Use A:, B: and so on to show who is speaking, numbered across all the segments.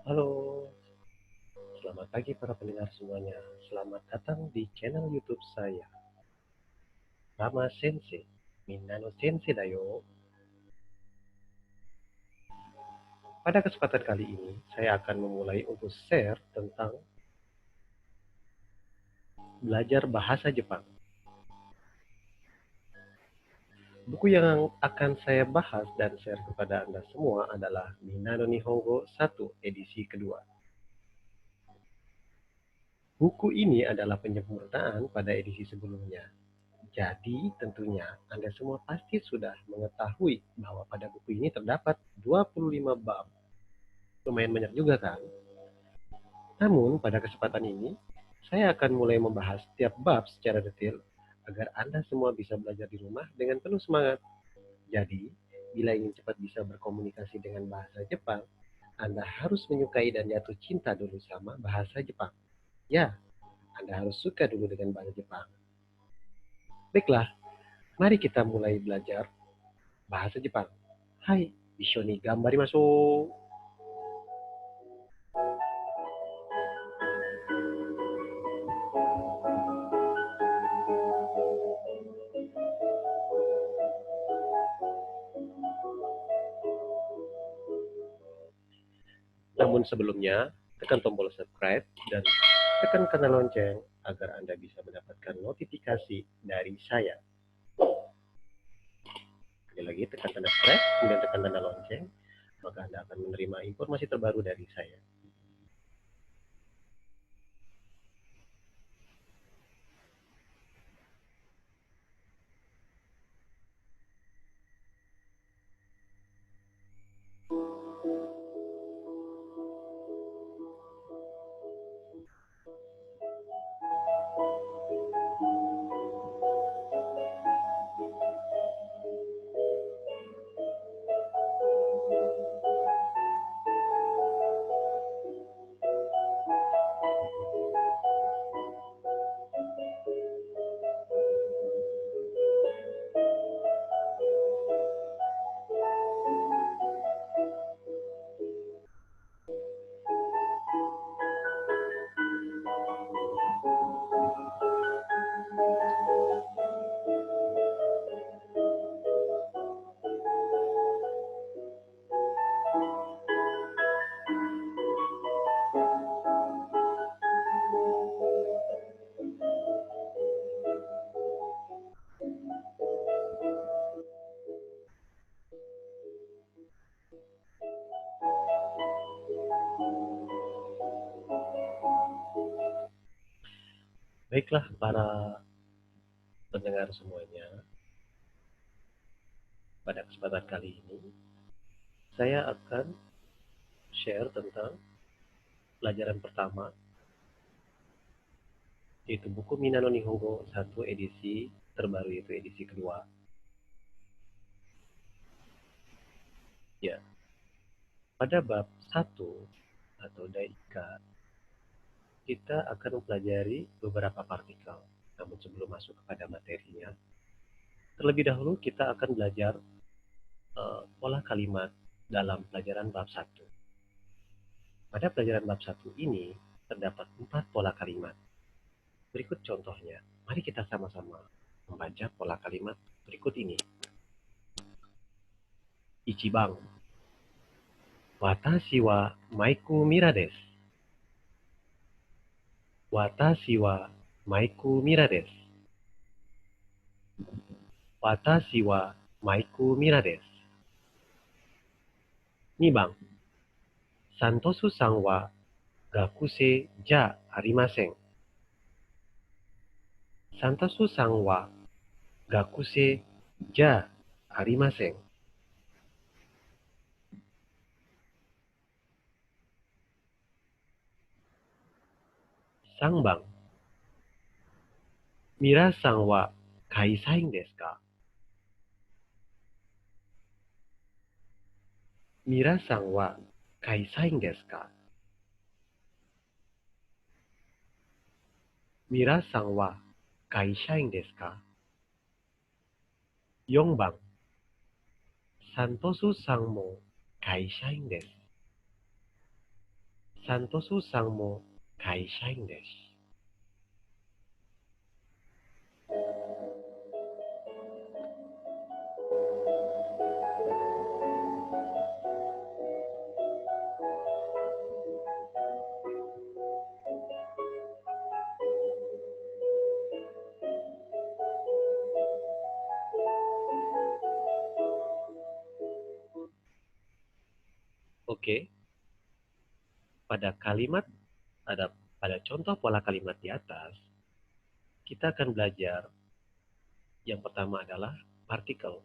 A: Halo, selamat pagi para pendengar semuanya. Selamat datang di channel YouTube saya, Rama Sensei. Minano Sensei da yo. Pada kesempatan kali ini, saya akan memulai untuk share tentang belajar bahasa Jepang. Buku yang akan saya bahas dan share kepada Anda semua adalah Minano Nihongo 1 edisi kedua. Buku ini adalah penyempurnaan pada edisi sebelumnya. Jadi tentunya Anda semua pasti sudah mengetahui bahwa pada buku ini terdapat 25 bab. Lumayan banyak juga kan? Namun pada kesempatan ini, saya akan mulai membahas setiap bab secara detail agar Anda semua bisa belajar di rumah dengan penuh semangat. Jadi, bila ingin cepat bisa berkomunikasi dengan bahasa Jepang, Anda harus menyukai dan jatuh cinta dulu sama bahasa Jepang. Ya, Anda harus suka dulu dengan bahasa Jepang. Baiklah, mari kita mulai belajar bahasa Jepang. Hai, isho ni gambarimasou. Namun sebelumnya, tekan tombol subscribe dan tekan tanda lonceng agar Anda bisa mendapatkan notifikasi dari saya. Sekali lagi, tekan tanda subscribe, kemudian tekan tanda lonceng, maka Anda akan menerima informasi terbaru dari saya. Baiklah para pendengar semuanya, pada kesempatan kali ini saya akan share tentang pelajaran pertama, yaitu buku Minano Nihongo 1 edisi terbaru, yaitu edisi kedua. Ya, pada bab 1 atau Daika, kita akan mempelajari beberapa partikel. Namun sebelum masuk kepada materinya, terlebih dahulu kita akan belajar pola kalimat dalam pelajaran bab 1. Pada pelajaran bab 1 ini terdapat 4 pola kalimat. Berikut contohnya. Mari kita sama-sama membaca pola kalimat berikut ini. Ichiban. Watashi wa Maiku Mira desu. Watashi wa Maiku Mira desu. Watashi wa Maiku Mira desu. 2番、サントスさんは学生じゃありません。サントスさんは学生じゃありません。3番、皆さんは会社員ですか？皆さんは会社員ですか？皆さんは会社員ですか？ 4番、サントスさんも会社員です。Santosu sang mo kaishain desu. Oke, pada kalimat pada contoh pola kalimat di atas, kita akan belajar yang pertama adalah partikel.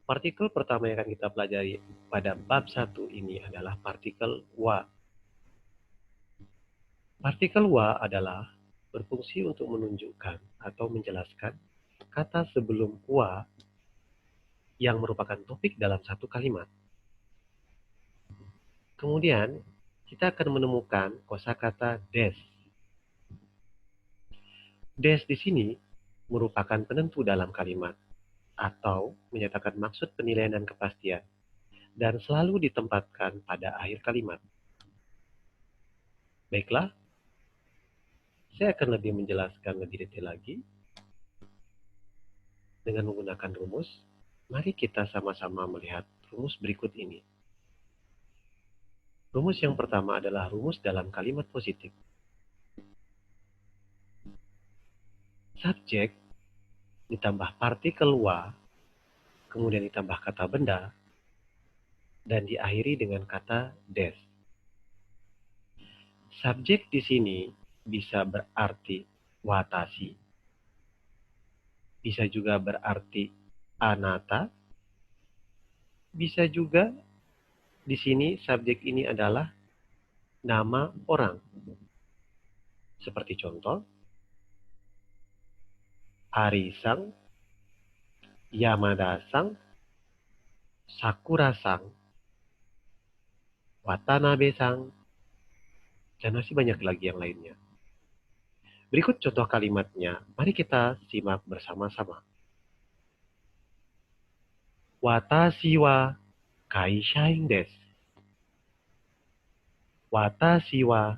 A: Partikel pertama yang akan kita pelajari pada bab 1 ini adalah partikel wa. Partikel wa adalah berfungsi untuk menunjukkan atau menjelaskan kata sebelum wa yang merupakan topik dalam satu kalimat. Kemudian, kita akan menemukan kosakata des. Des di sini merupakan penentu dalam kalimat atau menyatakan maksud penilaian dan kepastian dan selalu ditempatkan pada akhir kalimat. Baiklah, saya akan lebih menjelaskan lebih detail lagi dengan menggunakan rumus. Mari kita sama-sama melihat rumus berikut ini. Rumus yang pertama adalah rumus dalam kalimat positif. Subjek ditambah partikel wa, kemudian ditambah kata benda, dan diakhiri dengan kata des. Subjek di sini bisa berarti watashi, bisa juga berarti anata, bisa juga di sini subjek ini adalah nama orang. Seperti contoh, Ari-san, Yamada-san, Sakura-san, Watanabe-san, dan masih banyak lagi yang lainnya. Berikut contoh kalimatnya, mari kita simak bersama-sama. Watashi wa kaishain desu. Watashi wa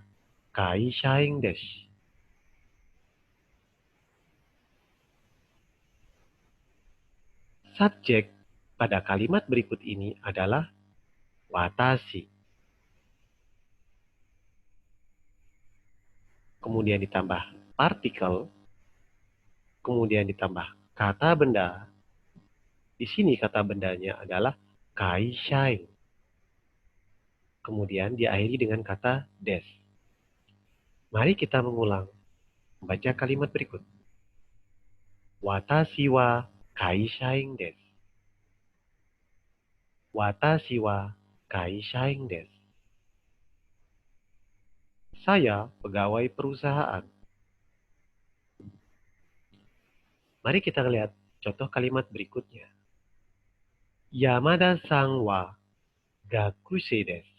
A: kaishain desu. Subjek pada kalimat berikut ini adalah watashi. Kemudian ditambah partikel, kemudian ditambah kata benda. Di sini kata bendanya adalah kaishain. Kemudian diakhiri dengan kata des. Mari kita mengulang, membaca kalimat berikut. Watashi wa kaishain desu. Watashi wa kaishain desu. Saya pegawai perusahaan. Mari kita lihat contoh kalimat berikutnya. Yamada-san wa gakusei desu.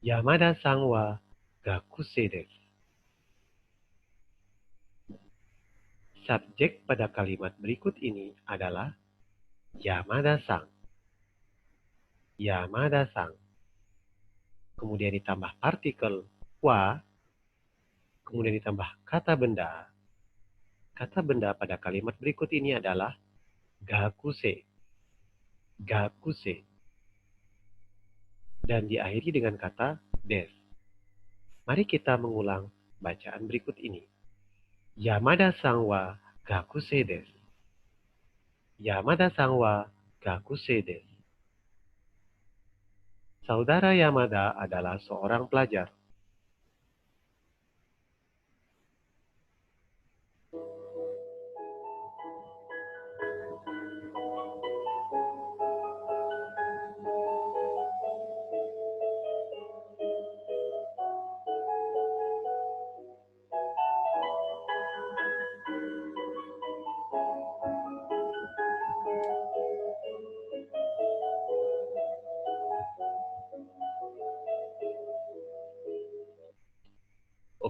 A: Yamada-san wa gakusei desu. Subjek pada kalimat berikut ini adalah Yamada-san. Yamada-san. Kemudian ditambah partikel wa, kemudian ditambah kata benda. Kata benda pada kalimat berikut ini adalah gakusei. Gakusei. Dan diakhiri dengan kata des. Mari kita mengulang bacaan berikut ini. Yamada-san wa gakusei desu. Yamada-san wa gakusei desu. Saudara Yamada adalah seorang pelajar.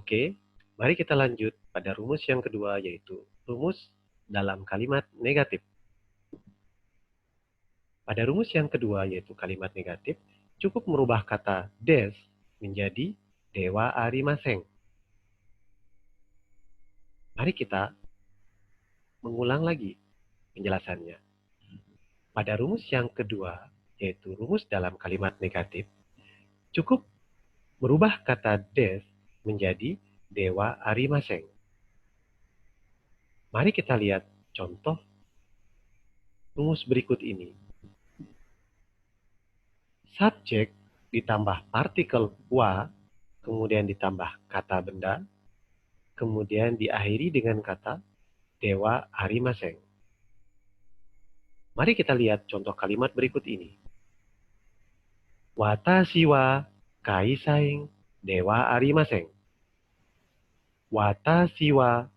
A: Oke, mari kita lanjut pada rumus yang kedua, yaitu rumus dalam kalimat negatif. Pada rumus yang kedua, yaitu kalimat negatif, Cukup merubah kata des menjadi dewa arimaseng. Mari kita mengulang lagi penjelasannya. Pada rumus yang kedua, yaitu rumus dalam kalimat negatif, cukup merubah kata des menjadi dewa arimaseng. Mari kita lihat contoh rumus berikut ini. Subjek ditambah partikel wa, kemudian ditambah kata benda, kemudian diakhiri dengan kata dewa arimaseng. Mari kita lihat contoh kalimat berikut ini. Watashi wa kaisaing dewa arimaseng. Watashi wa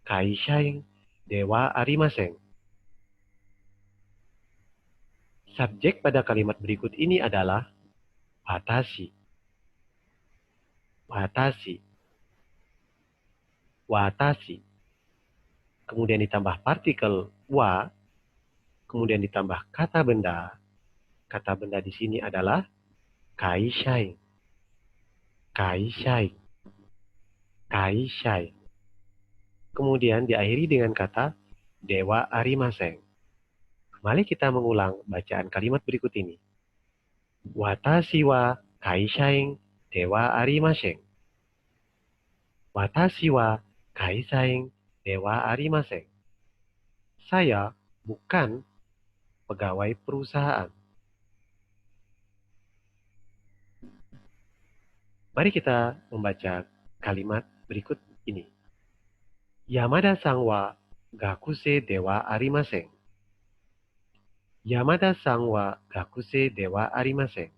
A: kaisaing dewa arimaseng. Subjek pada kalimat berikut ini adalah watashi. Watashi. Watashi. Kemudian ditambah partikel wa, kemudian ditambah kata benda. Kata benda di sini adalah kaishain. Kaishain. Kaishain. Kemudian diakhiri dengan kata dewa arimaseng. Mari kita mengulang bacaan kalimat berikut ini. Watashi wa kaishain dewa arimaseng. Watashi wa kaisaing dewa arimaseng. Saya bukan pegawai perusahaan. Mari kita membaca kalimat berikut ini. Yamada-san wa gakuse dewa arimaseng. Yamada-san wa gakuse dewa arimaseng.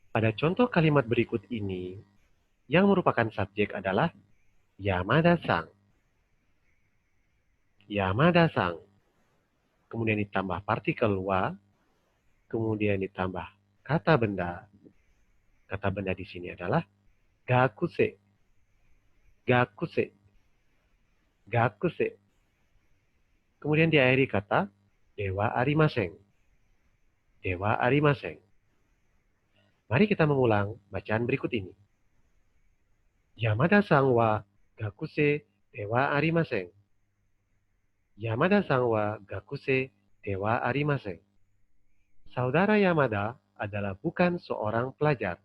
A: Pada contoh kalimat berikut ini, yang merupakan subjek adalah Yamada-san. Yamada-san. Kemudian ditambah partikel wa, kemudian ditambah kata benda. Kata benda di sini adalah gakuse. Gakuse. Gakuse. Kemudian diakhiri kata dewa arimaseng. Dewa arimaseng. Mari kita mengulang bacaan berikut ini. Yamada-san wa gakuse dewa arimaseng. Yamada-san wa gakuse dewa arimaseng. Saudara Yamada adalah bukan seorang pelajar.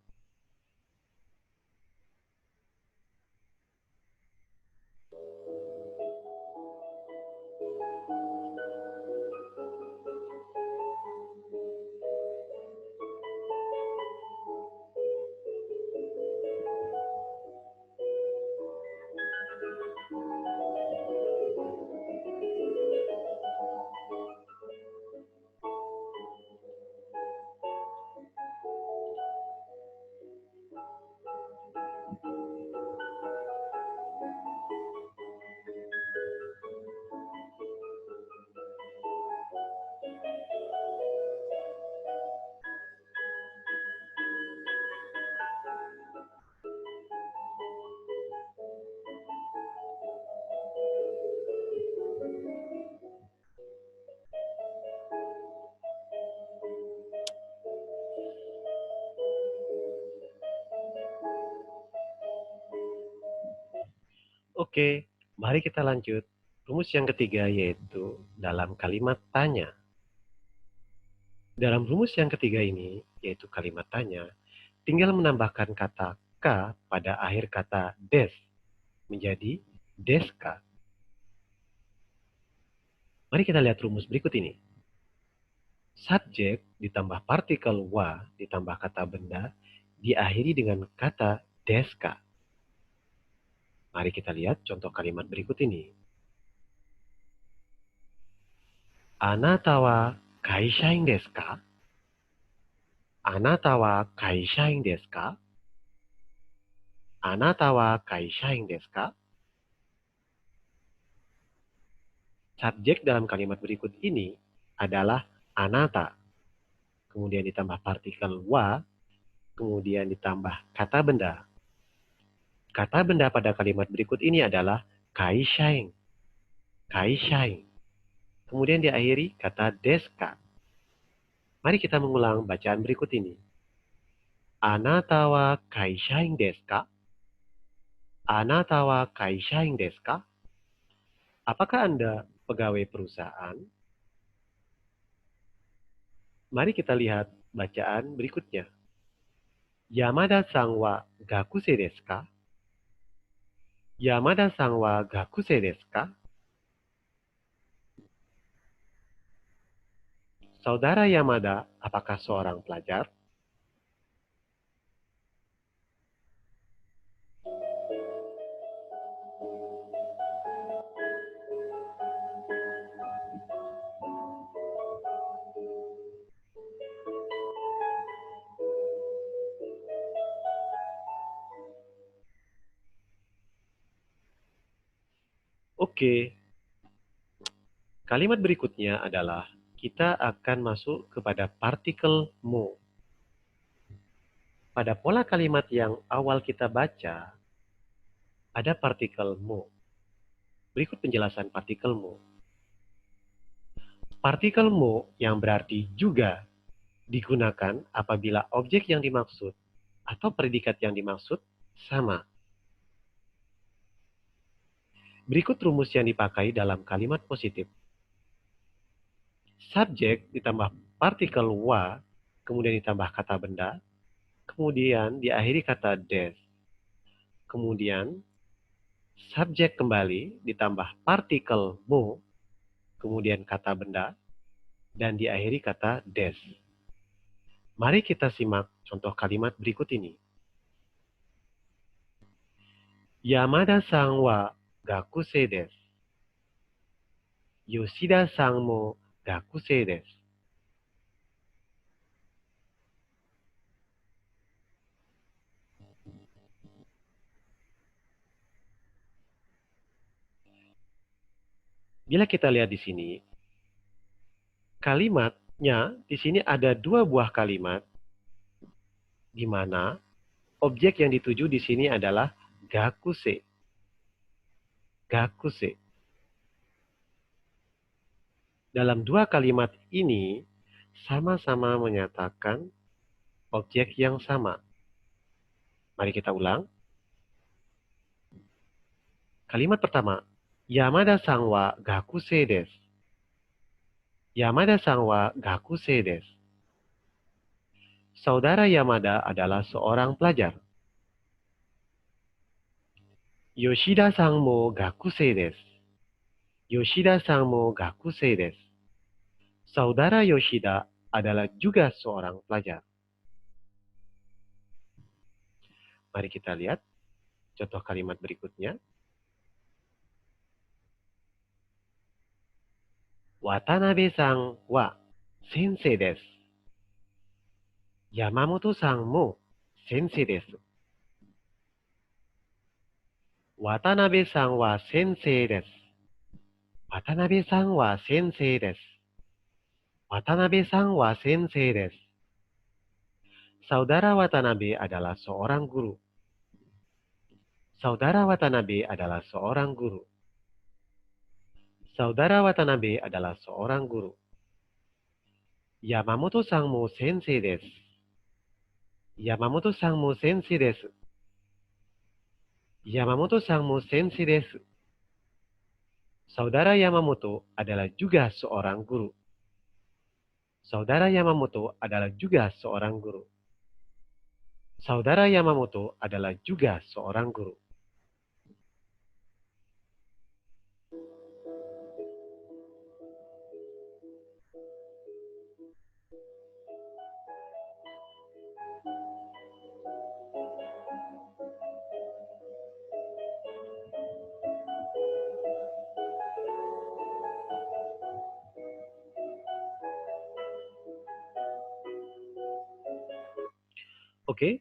A: Oke, mari kita lanjut. Rumus yang ketiga yaitu dalam kalimat tanya. Dalam rumus yang ketiga ini, yaitu kalimat tanya, tinggal menambahkan kata ka pada akhir kata des menjadi deska. Mari kita lihat rumus berikut ini. Subjek ditambah partikel wa ditambah kata benda diakhiri dengan kata deska. Mari kita lihat contoh kalimat berikut ini. Anata wa kaishain desu ka? Anata wa kaishain desu ka? Anata wa kaishain desu ka? Subjek dalam kalimat berikut ini adalah anata. Kemudian ditambah partikel wa, kemudian ditambah kata benda. Kata benda pada kalimat berikut ini adalah kaishain. Kaishain. Kemudian diakhiri kata deska. Mari kita mengulang bacaan berikut ini. Anata wa kaishain desu ka? Anata wa kaishain desu ka? Apakah Anda pegawai perusahaan? Mari kita lihat bacaan berikutnya. Yamada-san wa gakusei desu ka? Yamada-san wa gakusei desu ka? Saudara Yamada, apakah seorang pelajar? Oke, kalimat berikutnya adalah kita akan masuk kepada partikel mo. Pada pola kalimat yang awal kita baca, ada partikel mo. Berikut penjelasan partikel mo. Partikel mo yang berarti juga digunakan apabila objek yang dimaksud atau predikat yang dimaksud sama. Berikut rumus yang dipakai dalam kalimat positif. Subjek ditambah partikel wa, kemudian ditambah kata benda, kemudian diakhiri kata des. Kemudian subjek kembali ditambah partikel mo, kemudian kata benda, dan diakhiri kata des. Mari kita simak contoh kalimat berikut ini. Yamada-san wa gakusei desu. Yoshida-san mo gakusei desu. Bila kita lihat di sini, kalimatnya di sini ada dua buah kalimat di mana objek yang dituju di sini adalah gakusei. Gakusei. Dalam dua kalimat ini sama-sama menyatakan objek yang sama. Mari kita ulang. Kalimat pertama, Yamada-san wa gakusei desu. Yamada-san wa gakusei desu. Saudara Yamada adalah seorang pelajar. Yoshida-san mo gakusei desu. Yoshida-san mo gakusei desu. Saudara Yoshida adalah juga seorang pelajar. Mari kita lihat contoh kalimat berikutnya. Watanabe-san wa sensei desu. Yamamoto-san mo sensei desu. Watanabe-san wa sensei desu. Watanabe-san wa sensei desu. Watanabe-san wa sensei desu. Saudara Watanabe adalah seorang guru. Saudara Watanabe adalah seorang guru. Saudara Watanabe adalah seorang guru. Yamamoto-san mo sensei desu. Yamamoto-san mo sensei desu. Yamamoto-san mo sensei desu. Saudara Yamamoto adalah juga seorang guru. Saudara Yamamoto adalah juga seorang guru. Saudara Yamamoto adalah juga seorang guru. Oke,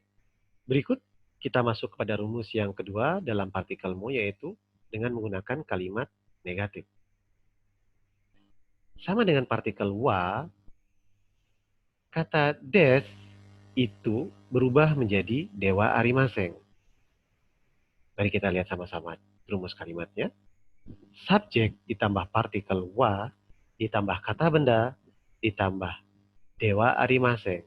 A: berikut kita masuk kepada rumus yang kedua dalam partikel mo, yaitu dengan menggunakan kalimat negatif. Sama dengan partikel wa, kata des itu berubah menjadi dewa arimaseng. Mari kita lihat sama-sama rumus kalimatnya. Subjek ditambah partikel wa, ditambah kata benda, ditambah dewa arimasen.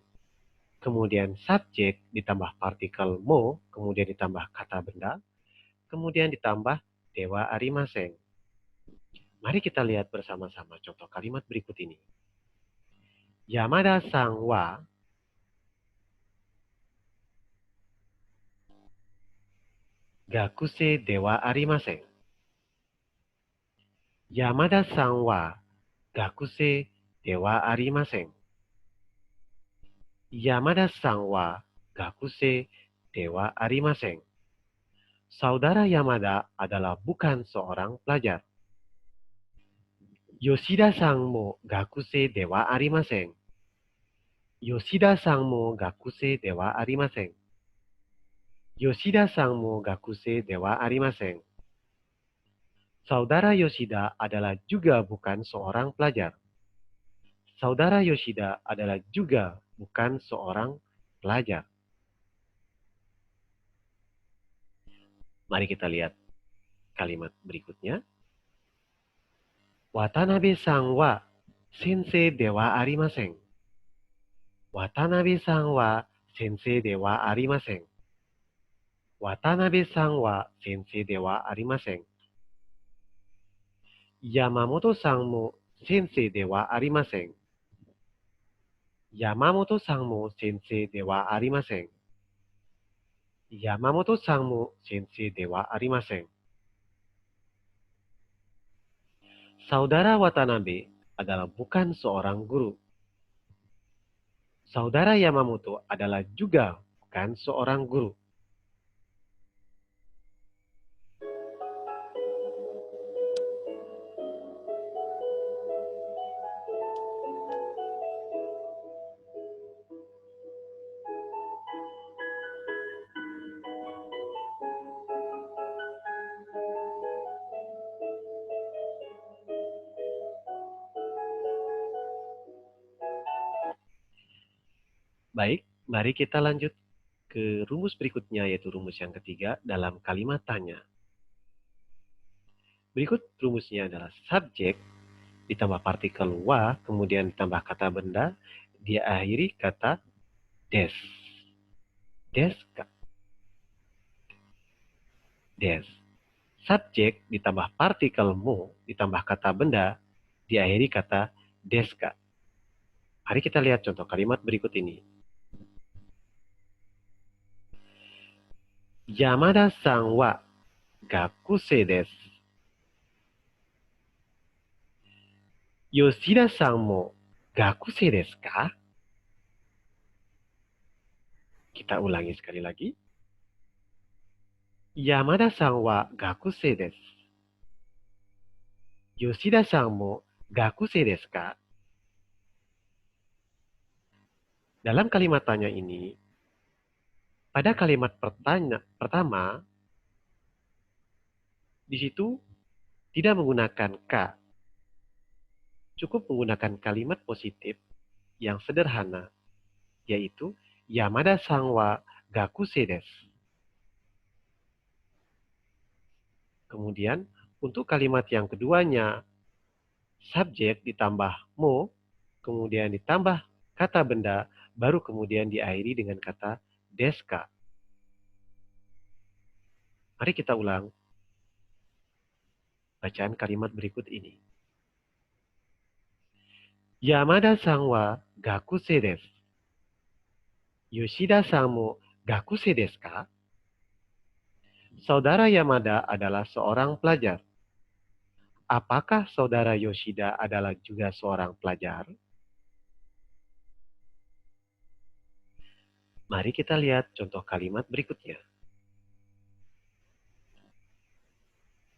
A: Kemudian subjek ditambah partikel mo, kemudian ditambah kata benda, kemudian ditambah dewa arimasen. Mari kita lihat bersama-sama contoh kalimat berikut ini. Yamada-san wa gakusei dewa arimasen. Yamada-san wa gakusei dewa arimasen. Yamada-san wa gakusei dewa arimasen. Saudara Yamada adalah bukan seorang pelajar. Yoshida-san mo gakusei dewa arimasen. Yoshida-san mo gakusei dewa arimasen. Yoshida-san mo gakusei dewa arimasen. Saudara Yoshida adalah juga bukan seorang pelajar. Saudara Yoshida adalah juga bukan seorang pelajar. Mari kita lihat kalimat berikutnya. Watanabe-san wa sensei dewa arimasen. Watanabe-san wa sensei dewa arimasen. Watanabe-san wa sensei dewa arimasen. Yamamoto-san mo sensei dewa arimasen. Yamamoto-san mo sensei dewa arimasen. Yamamoto-san mo sensei dewa arimasen. Saudara Watanabe adalah bukan seorang guru. Saudara Yamamoto adalah juga bukan seorang guru. Baik, mari kita lanjut ke rumus berikutnya, yaitu rumus yang ketiga dalam kalimat tanya. Berikut rumusnya adalah subjek ditambah partikel wa, kemudian ditambah kata benda, diakhiri kata des. Deska. Des. Subjek ditambah partikel mo, ditambah kata benda, diakhiri kata deska. Mari kita lihat contoh kalimat berikut ini. Yamada-san wa gakusei desu. Yoshida-san mo gakusei desu ka? Kita ulangi sekali lagi. Yamada-san wa gakusei desu. Yoshida-san mo gakusei desu ka? Dalam kalimat tanya ini, pada kalimat pertama, di situ tidak menggunakan ka. Cukup menggunakan kalimat positif yang sederhana, yaitu Yamada-san wa gakusei desu. Kemudian, untuk kalimat yang keduanya, subjek ditambah mo, kemudian ditambah kata benda, baru kemudian diakhiri dengan kata deska. Mari kita ulang bacaan kalimat berikut ini. Yamada-san wa gakusei desu. Yoshida-san mo gakusei desu ka? Saudara Yamada adalah seorang pelajar. Apakah saudara Yoshida adalah juga seorang pelajar? Mari kita lihat contoh kalimat berikutnya.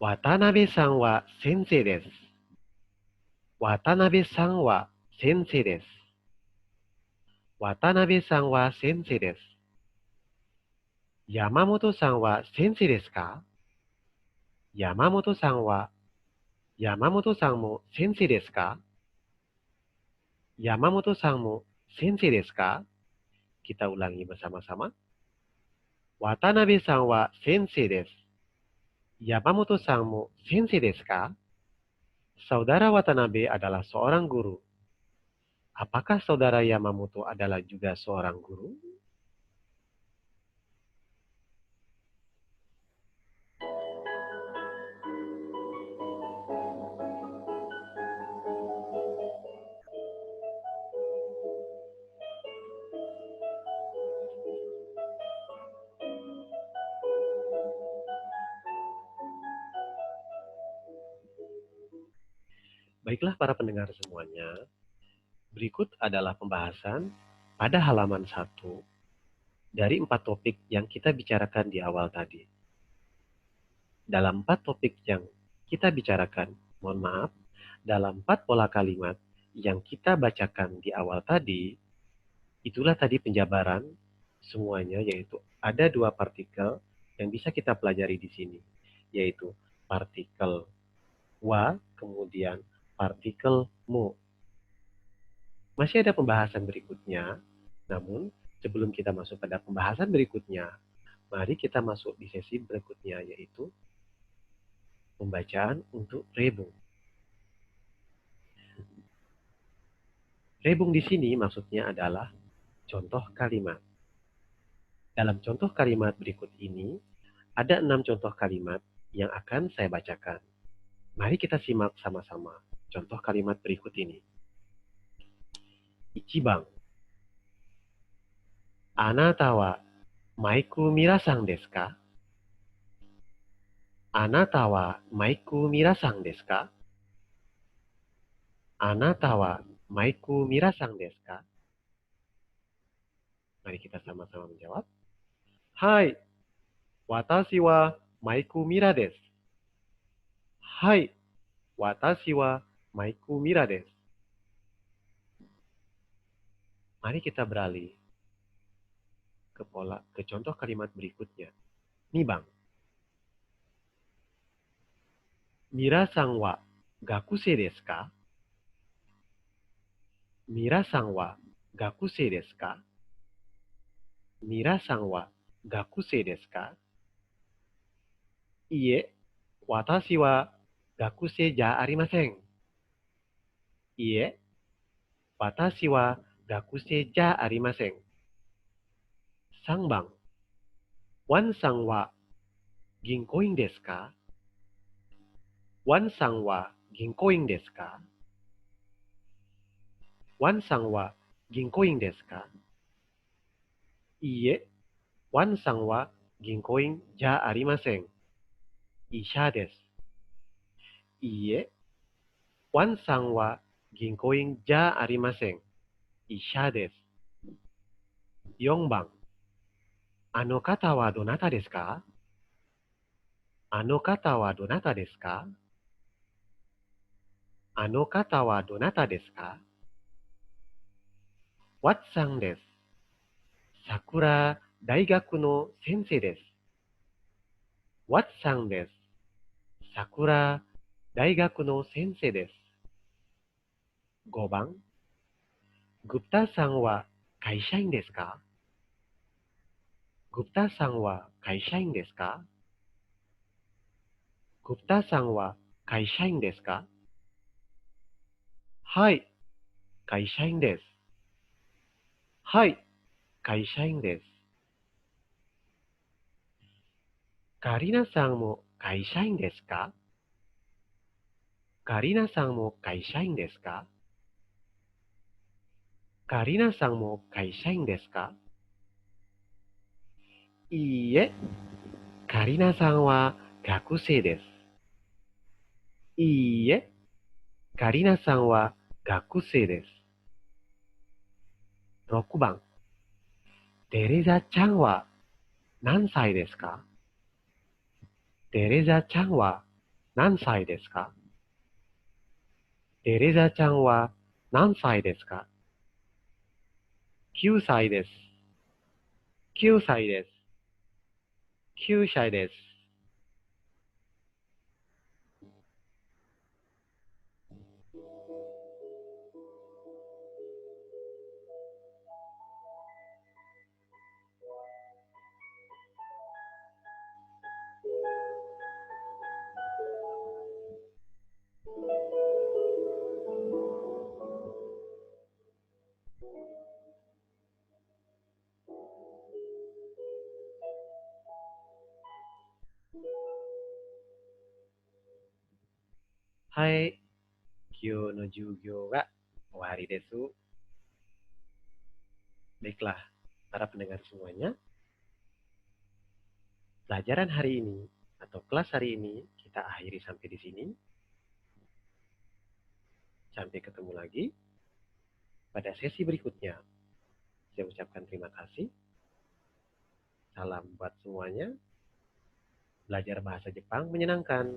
A: Watanabe-san wa sensei desu. Watanabe-san wa sensei desu. Watanabe-san wa sensei desu. Yamamoto-san wa sensei desu ka? Yamamoto-san mo sensei desu ka? Yamamoto-san mo sensei desu ka? Kita ulangi bersama-sama. Watanabe-san wa sensei desu. Yamamoto-san mo sensei desu ka? Saudara Watanabe adalah seorang guru. Apakah saudara Yamamoto adalah juga seorang guru? Baiklah para pendengar semuanya, berikut adalah pembahasan pada halaman 1 dari 4 topik yang kita bicarakan di awal tadi. Dalam 4 topik yang kita bicarakan, mohon maaf, dalam 4 pola kalimat yang kita bacakan di awal tadi, itulah tadi penjabaran semuanya, yaitu ada 2 partikel yang bisa kita pelajari di sini, yaitu partikel wa, kemudian partikel mu. Masih ada pembahasan berikutnya, namun sebelum kita masuk pada pembahasan berikutnya, mari kita masuk di sesi berikutnya, yaitu pembacaan untuk rebung. Rebung di sini maksudnya adalah contoh kalimat. Dalam contoh kalimat berikut ini, ada 6 contoh kalimat yang akan saya bacakan. Mari kita simak sama-sama contoh kalimat berikut ini. Ichiban. Anata wa maiku mirasang desu ka? Anata wa maiku mirasang desu ka? Anata wa maiku mirasang desu ka? Mari kita sama-sama menjawab. Hai, watashi wa maiku mira desu. Hai, watashi wa maiku mira desu. Mari kita beralih ke contoh kalimat berikutnya. Nibang. Mirasang wa gakusei desu ka? Mirasang wa gakusei desu ka? Mirasang wa gakusei desu ka? Iie, watashi wa gakusei ja arimasen. Iie, watashi wa gakusei ja arimasen. 3番、ワンさんは銀行員ですか？ワンさんは銀行員ですか？ワンさんは銀行員ですか？いいえ、ワンさんは銀行員じゃありません。医者です。いいえ、ワンさんは銀行員じゃありません。医者です。4番、あの方はどなたですか？あの方はどなたですか？あの方はどなたですか？ワッツさんです。桜大学の先生です。ワッツさんです。桜大学の先生です。5番、グプタさんは会社員ですか？グプタさんは会社員ですか？グプタさんは会社員ですか？はい、会社員です。はい、会社員です。カリナさんも会社員ですか？カリナさんも会社員ですか？カリナさんも会社員ですか？いいえ、カリナさんは学生です。いいえ、カリナさんは学生です。6番、テレザちゃんは何歳ですか？テレザちゃんは何歳ですか？テレザちゃんは何歳ですか？ 9 歳です。9歳です。9歳です。Hai, kyo no jugyo ga owari desu. Baiklah, para pendengar semuanya, pelajaran hari ini atau kelas hari ini kita akhiri sampai di sini. Sampai ketemu lagi pada sesi berikutnya. Saya ucapkan terima kasih. Salam buat semuanya. Belajar bahasa Jepang menyenangkan.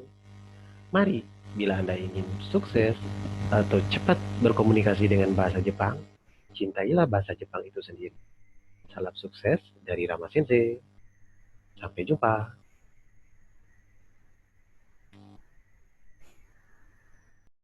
A: Mari, bila Anda ingin sukses atau cepat berkomunikasi dengan bahasa Jepang, cintailah bahasa Jepang itu sendiri. Salam sukses dari Rama Sensei. Sampai jumpa.